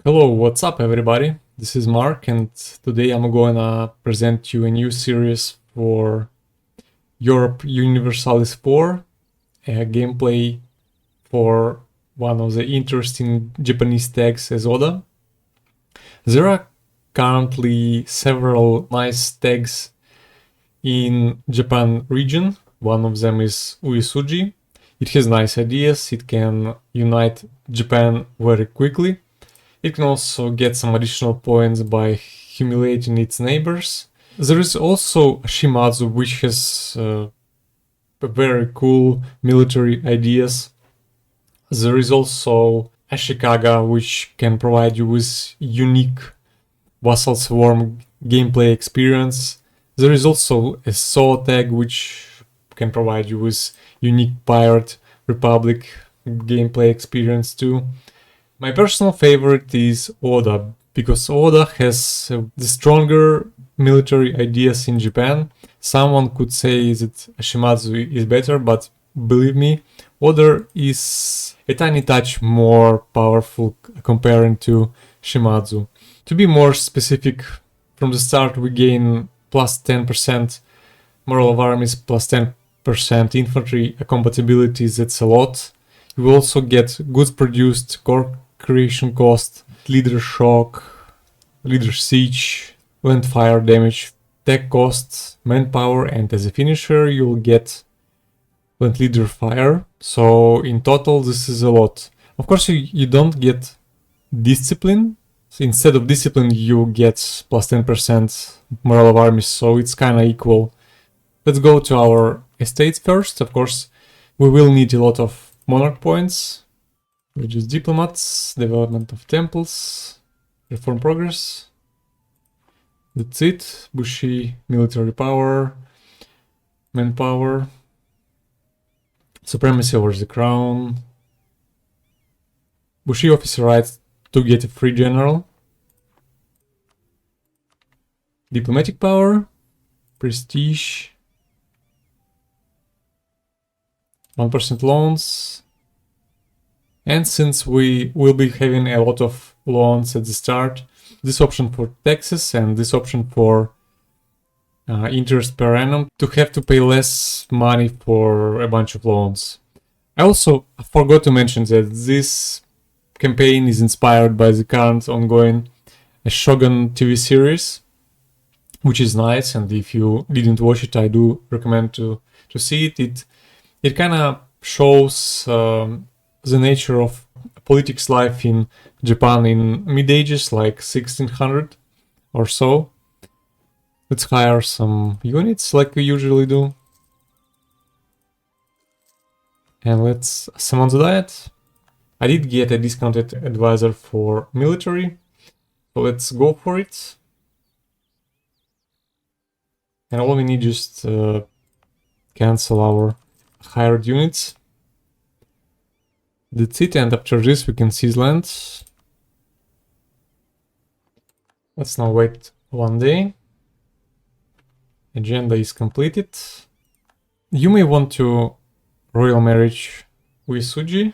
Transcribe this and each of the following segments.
Hello, what's up everybody? This is Mark and today I'm gonna present you a new series for Europa Universalis 4, a gameplay for one of the interesting Japanese tags as Oda. There are currently several nice tags in Japan region. One of them is Uesugi. It has nice ideas, it can unite Japan very quickly. It can also get some additional points by humiliating its neighbors. There is also Shimazu, which has very cool military ideas. There is also Ashikaga, which can provide you with unique Vassal Swarm gameplay experience. There is also a Saw tag, which can provide you with unique Pirate Republic gameplay experience too. My personal favorite is Oda, because Oda has the stronger military ideas in Japan. Someone could say that Shimazu is better, but believe me, Oda is a tiny touch more powerful comparing to Shimazu. To be more specific, from the start we gain plus 10% moral of armies, plus 10% infantry compatibility, that's a lot. You will also get good produced core creation cost, leader shock, leader siege, land fire damage, tech cost, manpower, and as a finisher you'll get land leader fire. So in total this is a lot. Of course you don't get discipline. So instead of discipline you get plus 10% morale of armies, so it's kinda equal. Let's go to our estates first. Of course we will need a lot of monarch points. Reduce diplomats, development of temples, reform progress. That's it. Bushi, military power, manpower, supremacy over the crown. Bushi officer rights to get a free general. Diplomatic power, prestige, 1% loans. And since we will be having a lot of loans at the start, this option for taxes and this option for interest per annum to have to pay less money for a bunch of loans. I also forgot to mention that this campaign is inspired by the current ongoing Shogun TV series, which is nice, and if you didn't watch it, I do recommend to see it. It kind of shows the nature of politics life in Japan in mid-ages, like 1600 or so. Let's hire some units like we usually do. And let's summon the diet. I did get a discounted advisor for military, so let's go for it. And all we need just cancel our hired units. That's it, and after this we can seize land. Let's now wait 1 day. Agenda is completed. You may want to royal marriage with Suji,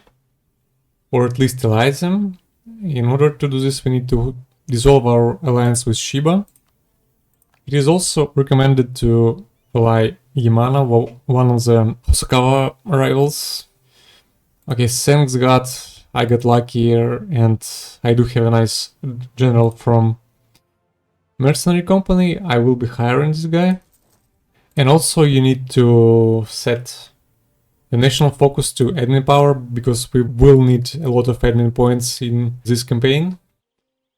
or at least ally them. In order to do this we need to dissolve our alliance with Shiba. It is also recommended to ally Yamana, one of the Osaka rivals. Okay, thanks God I got lucky here and I do have a nice general from mercenary company. I will be hiring this guy. And also you need to set the national focus to admin power, because we will need a lot of admin points in this campaign.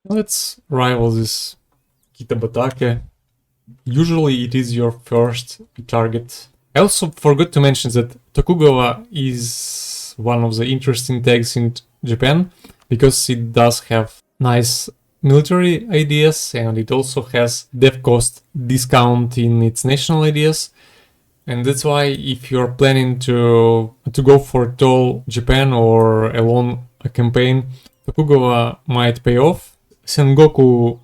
Let's rival this Kitabatake. Usually it is your first target. I also forgot to mention that Tokugawa is one of the interesting tags in Japan, because it does have nice military ideas and it also has dev cost discount in its national ideas. And that's why if you're planning to go for tall Japan or a long campaign, Tokugawa might pay off. Sengoku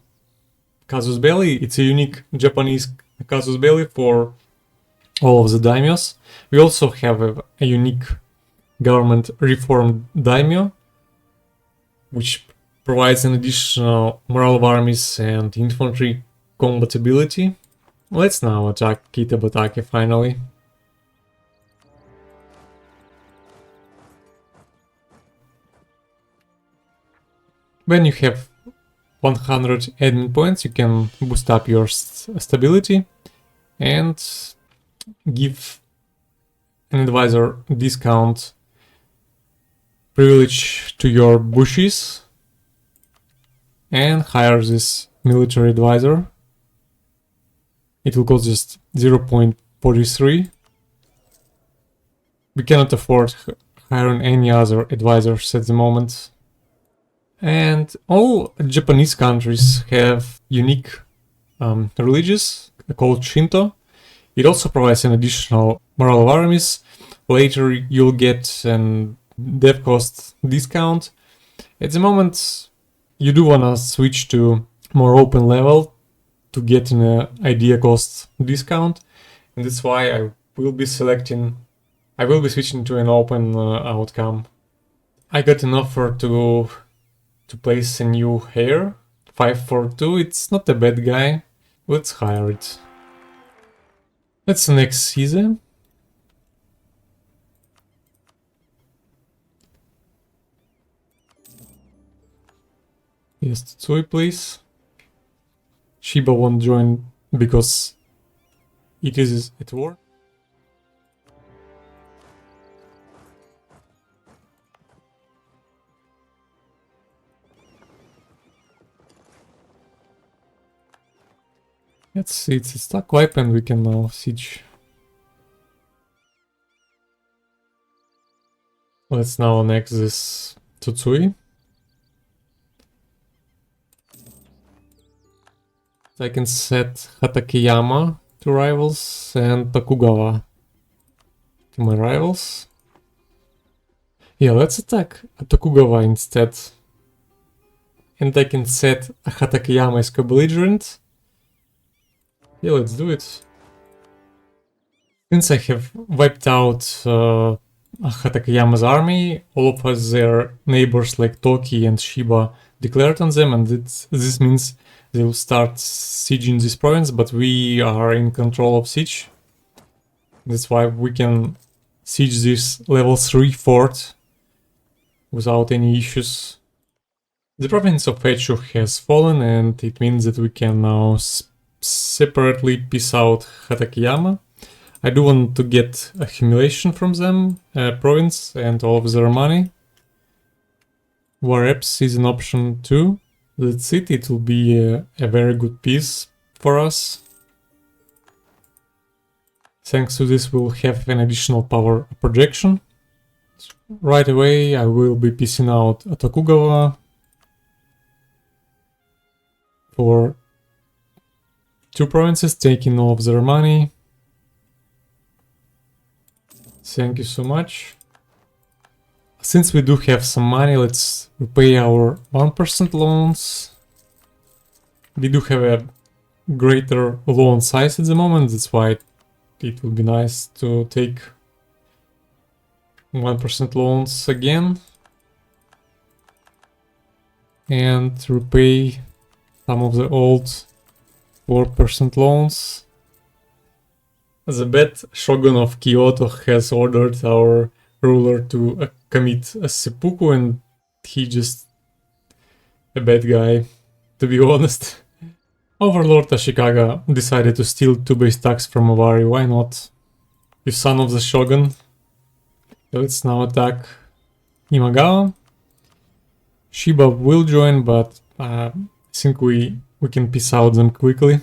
Casus Belli, it's a unique Japanese Casus Belli for all of the daimyos. We also have a unique government reform daimyo, which provides an additional morale of armies and infantry combatability. Let's now attack Kitabatake finally. When you have 100 admin points, you can boost up your stability and give an advisor discount privilege to your bushes and hire this military advisor. It will cost just 0.43. We cannot afford hiring any other advisors at the moment. And all Japanese countries have unique religions called Shinto. It also provides an additional morale of armies. Later you'll get an dev cost discount. At the moment you do wanna switch to more open level to get an idea cost discount, and that's why I will be switching to an open outcome. I got an offer to place a new heir, 542. It's not a bad guy. Let's hire it. That's the next season. Yes, Tsui, please. Shiba won't join because it is at war. Let's see, it's a stuck weapon, we can now siege. Let's now annex this Tsutsui. I can set Hatakeyama to rivals and Tokugawa to my rivals. Yeah, let's attack Tokugawa instead. And I can set Hatakeyama as co-belligerent. Yeah, let's do it. Since I have wiped out Hatakeyama's army, all of us, their neighbors like Toki and Shiba, declared on them, and this means they will start sieging this province, but we are in control of siege. That's why we can siege this level 3 fort without any issues. The province of Echu has fallen, and it means that we can now separately piece out Hatakeyama. I do want to get accumulation from them, province, and all of their money. War reps is an option too. That's it, it will be a very good piece for us. Thanks to this we'll have an additional power projection. Right away I will be piecing out Tokugawa for 2 provinces, taking all of their money. Thank you so much. Since we do have some money, let's repay our 1% loans. We do have a greater loan size at the moment, that's why it would be nice to take 1% loans again. And repay some of the old 4% loans. The bad Shogun of Kyoto has ordered our ruler to commit a seppuku, and he just a bad guy, to be honest. Overlord Ashikaga decided to steal 2 base tax from Avari, why not? You son of the Shogun. Let's now attack Imagawa. Shiba will join, but I think we can piece out them quickly.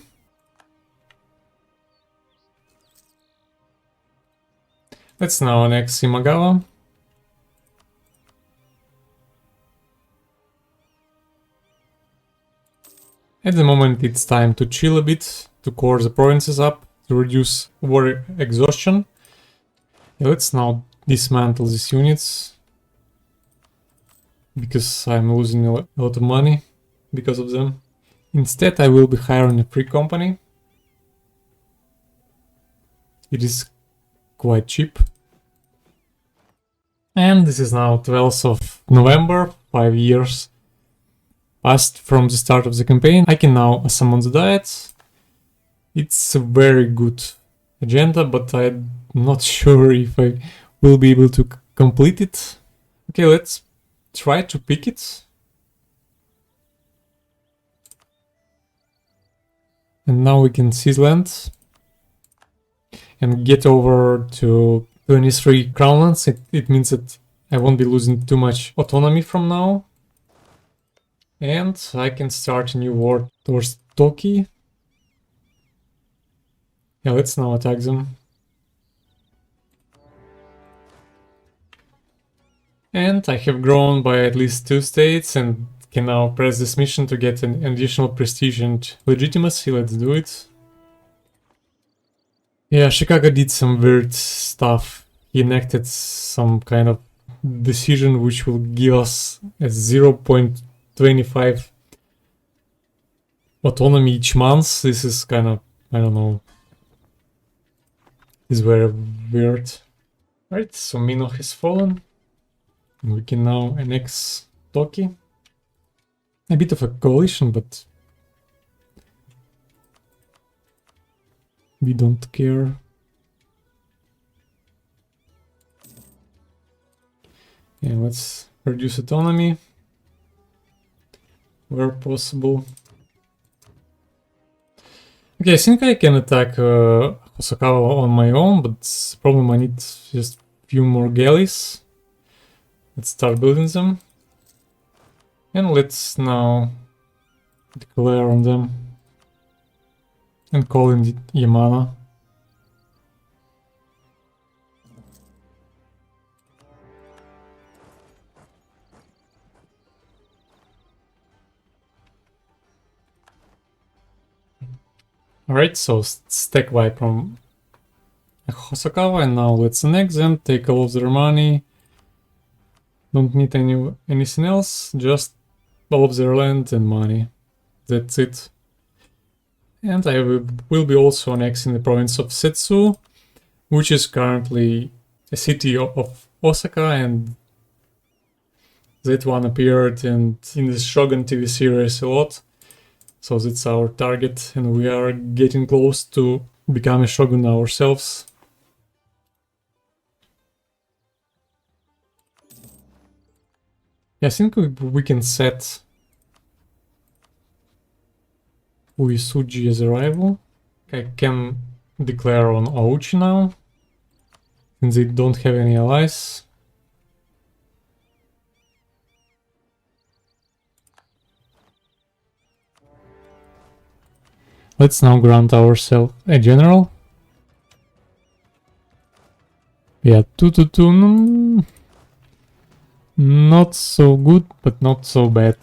Let's now annex Imagawa. At the moment it's time to chill a bit, to core the provinces up, to reduce war exhaustion. Let's now dismantle these units, because I'm losing a lot of money because of them. Instead I will be hiring a free company. It is quite cheap. And this is now 12th of November, 5 years passed from the start of the campaign. I can now summon the diet. It's a very good agenda, but I'm not sure if I will be able to complete it. Okay, let's try to pick it. And now we can seize land and get over to 23 crownlands. It means that I won't be losing too much autonomy from now. And I can start a new war towards Toki. Yeah, let's now attack them. And I have grown by at least 2 states and can now press this mission to get an additional prestige and legitimacy. Let's do it. Yeah, Chicago did some weird stuff. He enacted some kind of decision which will give us a 0.25 autonomy each month. This is kind of, I don't know, is very weird. Right, so Mino has fallen. And we can now annex Toki. A bit of a coalition, but we don't care. Yeah, let's reduce autonomy where possible. Okay, I think I can attack Osaka on my own, but the problem I need just a few more galleys. Let's start building them. And let's now declare on them and call in the Yamana. Alright, so stack wipe from Hosokawa, and now let's annex them, take all of their money. Don't need anything else, just all of their land and money. That's it. And I will be also annexing the province of Setsu, which is currently a city of Osaka, and that one appeared in the Shogun TV series a lot. So that's our target, and we are getting close to become a shogun ourselves. I think we can set Uesugi as a rival. I can declare on Ouchi now, since they don't have any allies. Let's now grant ourselves a general. Yeah, 2-2-2. Not so good, but not so bad.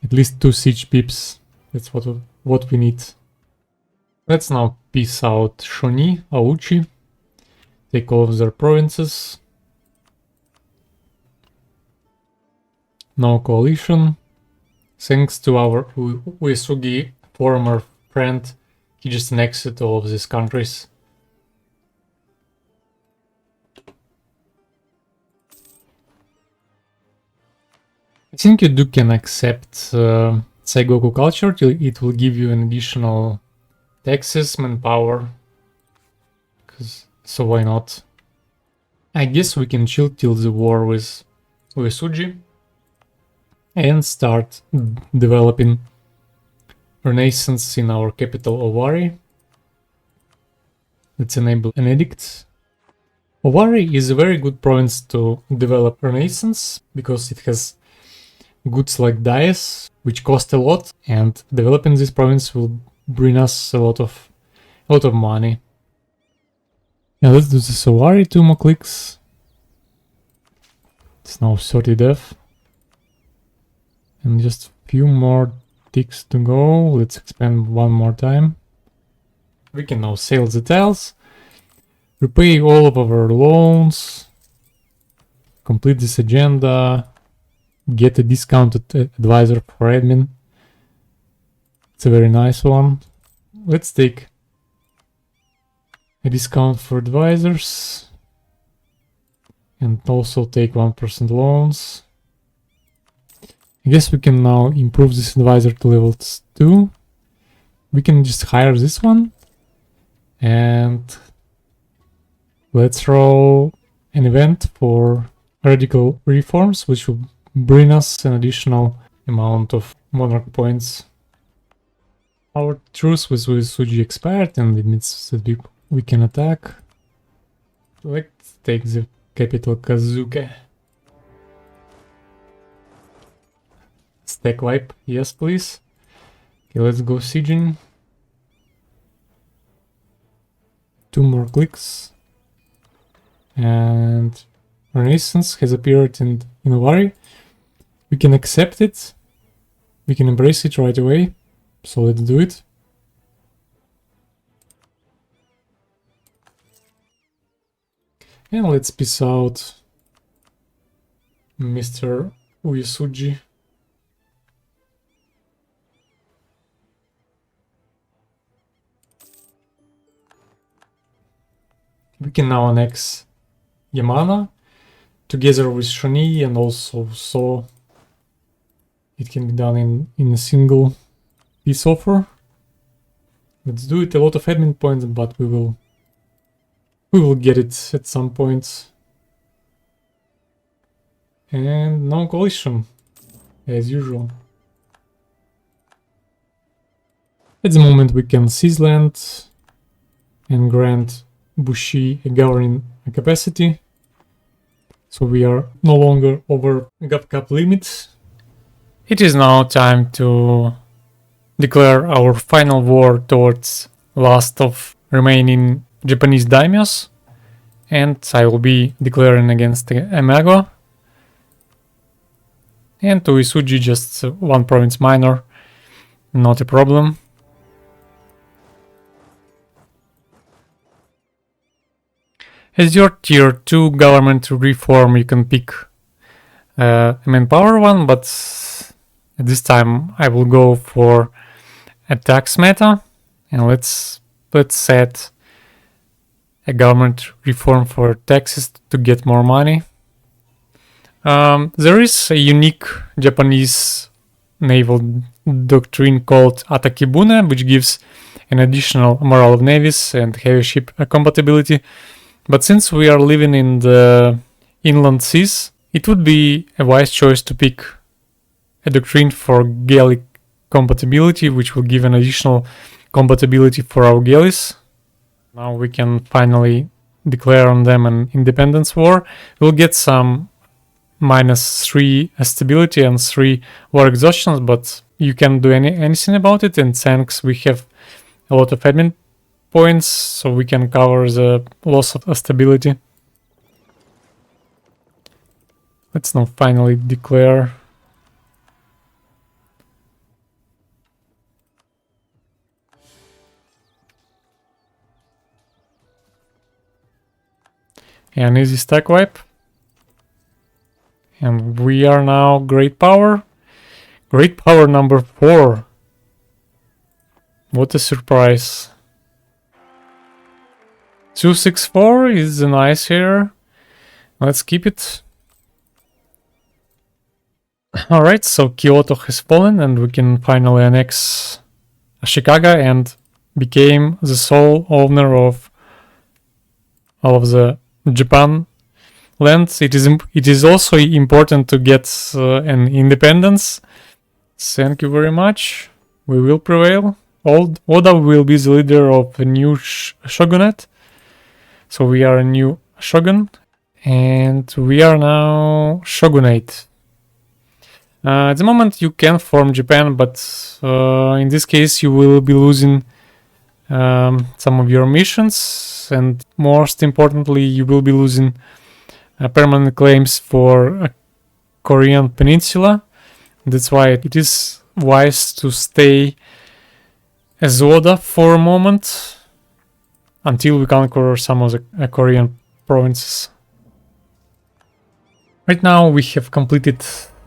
At least 2 siege pips. That's what we need. Let's now peace out Shoni, Ouchi. Take all of their provinces. No coalition. Thanks to our Uesugi former friend, he just annexed all of these countries. I think you can accept Saigoku culture. It will give you an additional taxes, manpower. So why not? I guess we can chill till the war with Uesugi and start developing Renaissance in our capital Owari. Let's enable an edict. Owari is a very good province to develop Renaissance because it has goods like dyes, which cost a lot, and developing this province will bring us a lot of money. Yeah, let's do this Owari, 2 more clicks. It's now 30 death. And just a few more ticks to go. Let's expand one more time. We can now sell the tiles, repay all of our loans, complete this agenda, get a discounted advisor for admin. It's a very nice one. Let's take a discount for advisors and also take 1% loans. I guess we can now improve this advisor to level 2. We can just hire this one. And let's throw an event for radical reforms, which will bring us an additional amount of monarch points. Our truce with Suji expired, and it means that we can attack. Let's take the capital Kazuke. Stack wipe, yes please. Okay, let's go sieging. 2 more clicks. And Renaissance has appeared in Inouari. We can accept it. We can embrace it right away. So let's do it. And let's peace out Mr. Uyasuji. We can now annex Yamana together with Shani, and also so it can be done in a single peace offer. Let's do it. A lot of admin points, but we will get it at some point. And no coalition, as usual. At the moment we can seize land and grant Bushi a governing capacity. So we are no longer over GovCap limit. It is now time to declare our final war towards last of remaining Japanese daimyos, and I will be declaring against Emago. And to Isuji, just 1 province minor, not a problem. As your tier 2 government reform, you can pick a manpower one, but at this time I will go for a tax meta, and let's set a government reform for taxes to get more money. There is a unique Japanese naval doctrine called Atakibune, which gives an additional morale of navies and heavy ship compatibility. But since we are living in the inland seas, it would be a wise choice to pick a doctrine for Gallic compatibility, which will give an additional compatibility for our galleys. Now we can finally declare on them an independence war. We'll get some -3 stability and 3 war exhaustions, but you can't do anything about it. And thanks, we have a lot of admin points, so we can cover the loss of stability. Let's now finally declare. An easy stack wipe. And we are now great power. Great power number 4. What a surprise. 264 is nice here. Let's keep it. Alright, so Kyoto has fallen and we can finally annex Ashikaga and became the sole owner of all of the Japan land. It is also important to get an independence. Thank you very much. We will prevail. Oda will be the leader of a new shogunate. So we are a new shogun, and we are now shogunate. At the moment you can form Japan, but in this case you will be losing some of your missions, and most importantly you will be losing permanent claims for Korean Peninsula. That's why it is wise to stay as Oda for a moment until we conquer some of the Korean provinces. Right now we have completed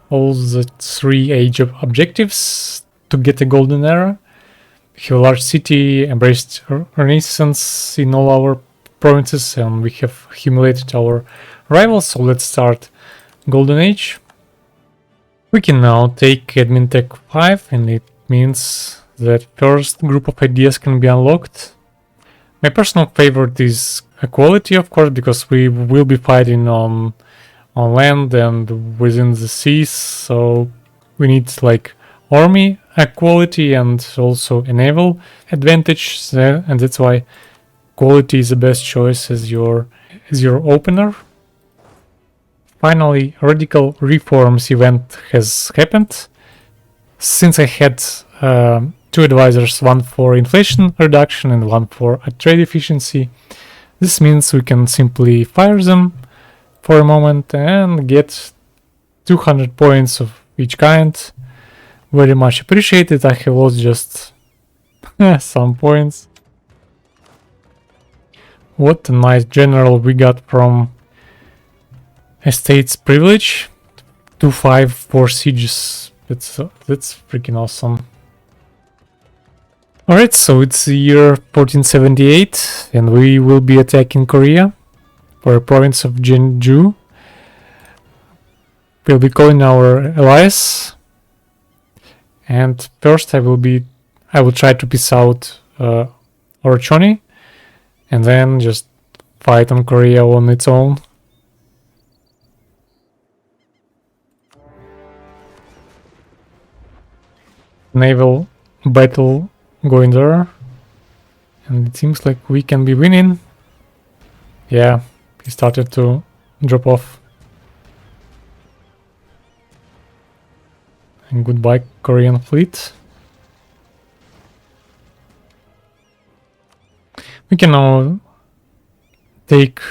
all the 3 age of objectives to get a golden era. We have a large city, embraced Renaissance in all our provinces, and we have accumulated our rivals. So let's start Golden Age. We can now take Admin Tech 5, and it means that first group of ideas can be unlocked. My personal favorite is equality, of course, because we will be fighting on land and within the seas, so we need like army equality and also a naval advantage there, and that's why quality is the best choice as your opener. Finally, radical reforms event has happened. Since I had 2 advisors, one for inflation reduction and one for trade efficiency, this means we can simply fire them for a moment and get 200 points of each kind. Very much appreciated. I have lost just some points. What a nice general we got from Estates Privilege. 2-5 for sieges. That's freaking awesome. Alright, so it's the year 1478 and we will be attacking Korea for a province of Jeonju. We'll be calling our allies. And first I will try to piece out Orochoni and then just fight on Korea on its own. Naval battle going there, and it seems like we can be winning. Yeah, he started to drop off. And goodbye, Korean fleet. We can now take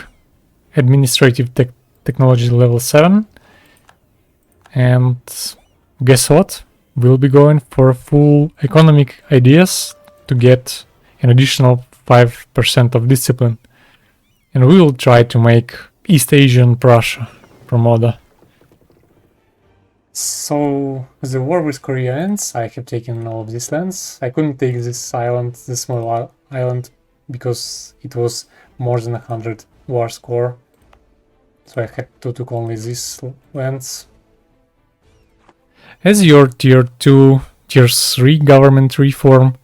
administrative technology level 7, and guess what? We'll be going for full economic ideas to get an additional 5% of discipline. And we will try to make East Asian Prussia from Oda. So, the war with Korea ends. I have taken all of these lands. I couldn't take this island, this small island, because it was more than 100 war score. So I had to take only these lands. As your tier 2, tier 3 government reform,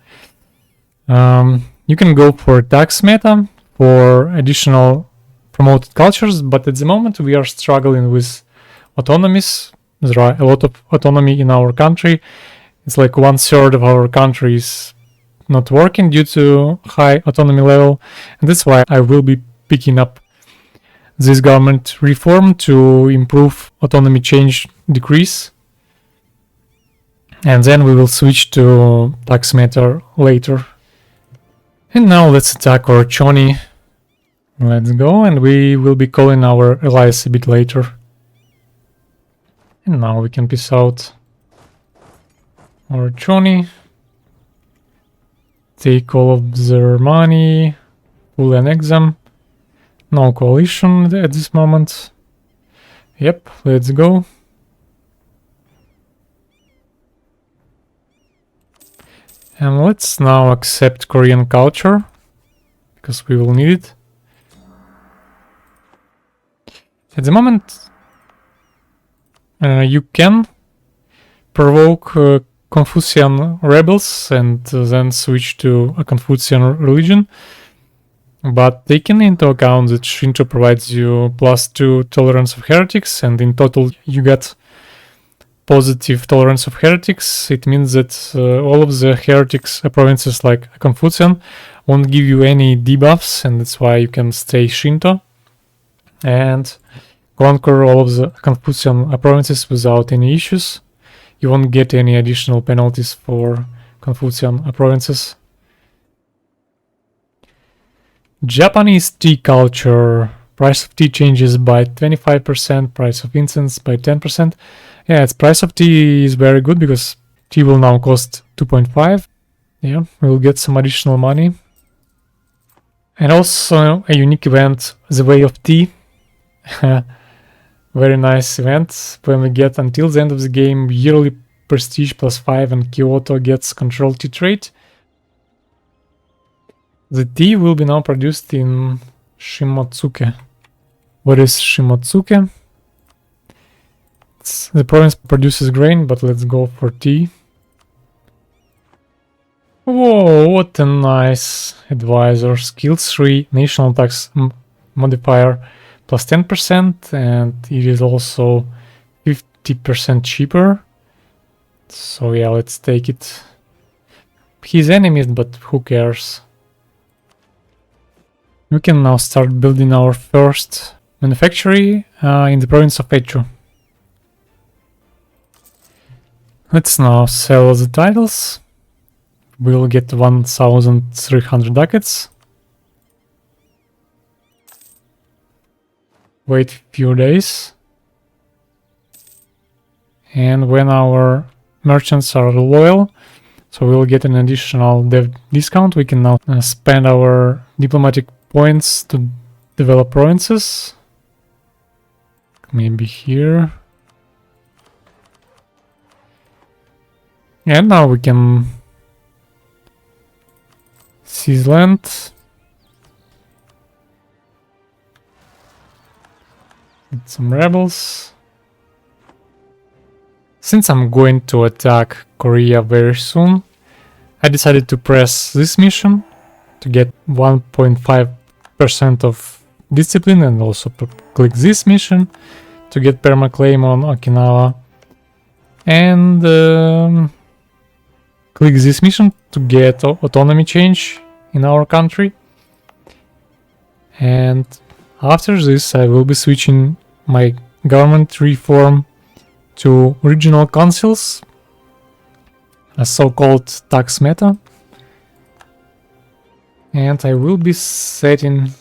you can go for tax meta for additional promoted cultures, but at the moment we are struggling with autonomies. There are a lot of autonomy in our country. It's like 1/3 of our country is not working due to high autonomy level, and that's why I will be picking up this government reform to improve autonomy change decrease. And then we will switch to tax matter later. And now let's attack Orochoni. Let's go, and we will be calling our allies a bit later. And now we can piece out Orochoni. Take all of their money, fully annex them. No coalition at this moment. Yep, let's go. And let's now accept Korean culture, because we will need it. At the moment, you can provoke Confucian rebels and then switch to a Confucian religion, but taking into account that Shinto provides you +2 tolerance of heretics, and in total you get positive tolerance of heretics, it means that all of the heretics provinces like Confucian won't give you any debuffs, and that's why you can stay Shinto and conquer all of the Confucian provinces without any issues. You won't get any additional penalties for Confucian provinces. Japanese tea culture. Price of tea changes by 25%, price of incense by 10%. Yeah, its price of tea is very good because tea will now cost 2.5. Yeah, we'll get some additional money. And also a unique event, the Way of Tea. Very nice event. When we get until the end of the game, yearly prestige +5 and Kyoto gets control tea trade. The tea will be now produced in Shimotsuke. What is Shimotsuke? The province produces grain, but let's go for tea. Whoa, what a nice advisor. Skill 3, national tax modifier plus 10%, and it is also 50% cheaper. So yeah, let's take it. He's enemies, but who cares? We can now start building our first manufactory in the province of Echu. Let's now sell the titles. We'll get 1,300 ducats. Wait a few days. And when our merchants are loyal, so we'll get an additional dev discount, we can now spend our diplomatic points to develop provinces. Maybe here. And now we can seize land. Get some rebels. Since I'm going to attack Korea very soon, I decided to press this mission to get 1.5% of discipline, and also click this mission to get permaclaim on Okinawa, and click this mission to get autonomy change in our country. And after this I will be switching my government reform to regional councils, a so-called tax meta, and I will be setting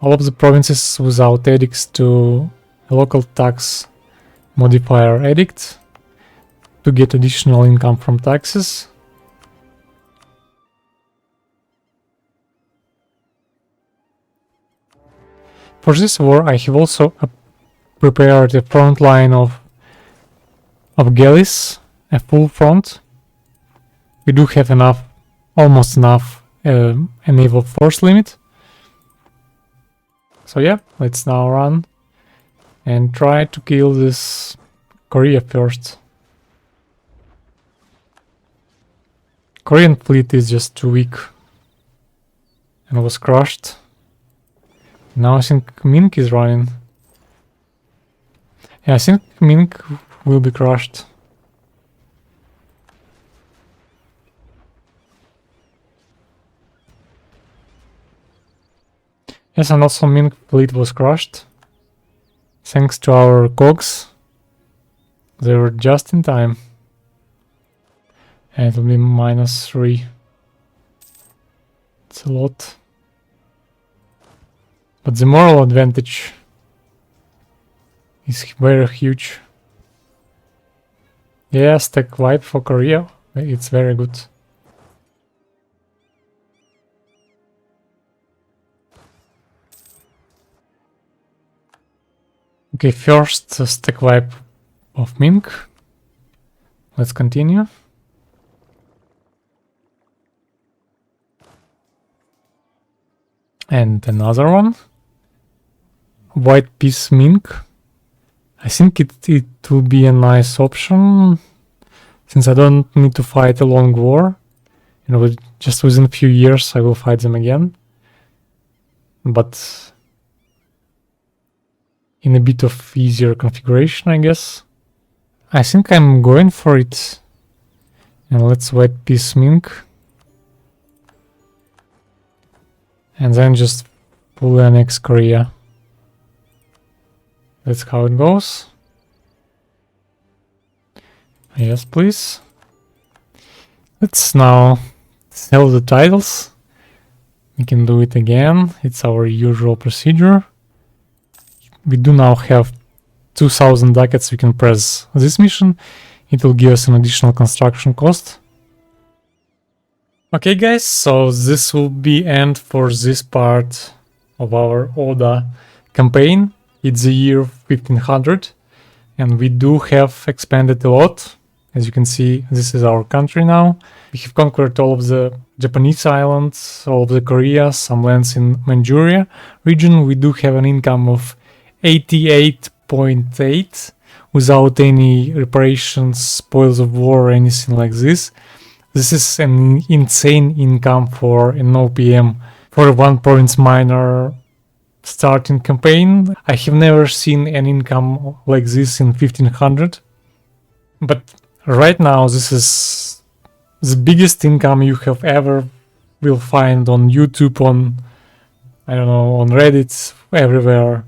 all of the provinces without edicts to a local tax modifier edict to get additional income from taxes. For this war I have also prepared a front line of galleys, a full front. We do have enough, almost enough, a naval force limit. So yeah, let's now run and try to kill this Korea first. Korean fleet is just too weak and was crushed. Now I think Mink is running. Yeah, I think Mink will be crushed. Yes, and also Mink fleet was crushed. Thanks to our cogs. They were just in time. And it'll be -3. It's a lot. But the moral advantage is very huge. Yeah, stack wipe for Korea. It's very good. Okay, first stack wipe of Mink. Let's continue. And another one. White piece Mink. I think it will be a nice option, since I don't need to fight a long war. You know, just within a few years I will fight them again. But in a bit of easier configuration, I guess. I think I'm going for it. And let's white piece Mink. And then just fully annex Korea. That's how it goes. Yes, please. Let's now sell the titles. We can do it again. It's our usual procedure. We do now have 2,000 ducats. We can press this mission. It will give us an additional construction cost. Okay guys, so this will be end for this part of our Oda campaign. It's the year 1500 and we do have expanded a lot. As you can see, this is our country now. We have conquered all of the Japanese islands, all of the Korea, some lands in Manchuria region. We do have an income of 88.8, without any reparations, spoils of war, or anything like this. This is an insane income for an OPM, for a one province minor starting campaign. I have never seen an income like this in 1500. But right now, this is the biggest income you have ever will find on YouTube, on, I don't know, on Reddit, everywhere.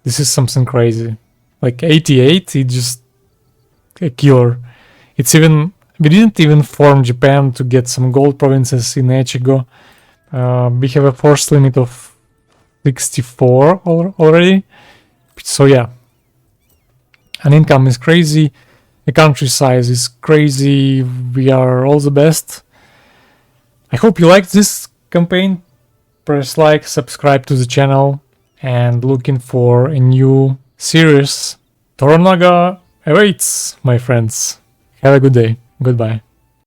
This is something crazy. Like 88, it's just a killer. It's even, we didn't even form Japan to get some gold provinces in Echigo. We have a force limit of 64 already. So yeah, an income is crazy. The country size is crazy. We are all the best. I hope you liked this campaign. Press like, subscribe to the channel, and looking for a new series. Toranaga awaits, my friends. Have a good day. Goodbye.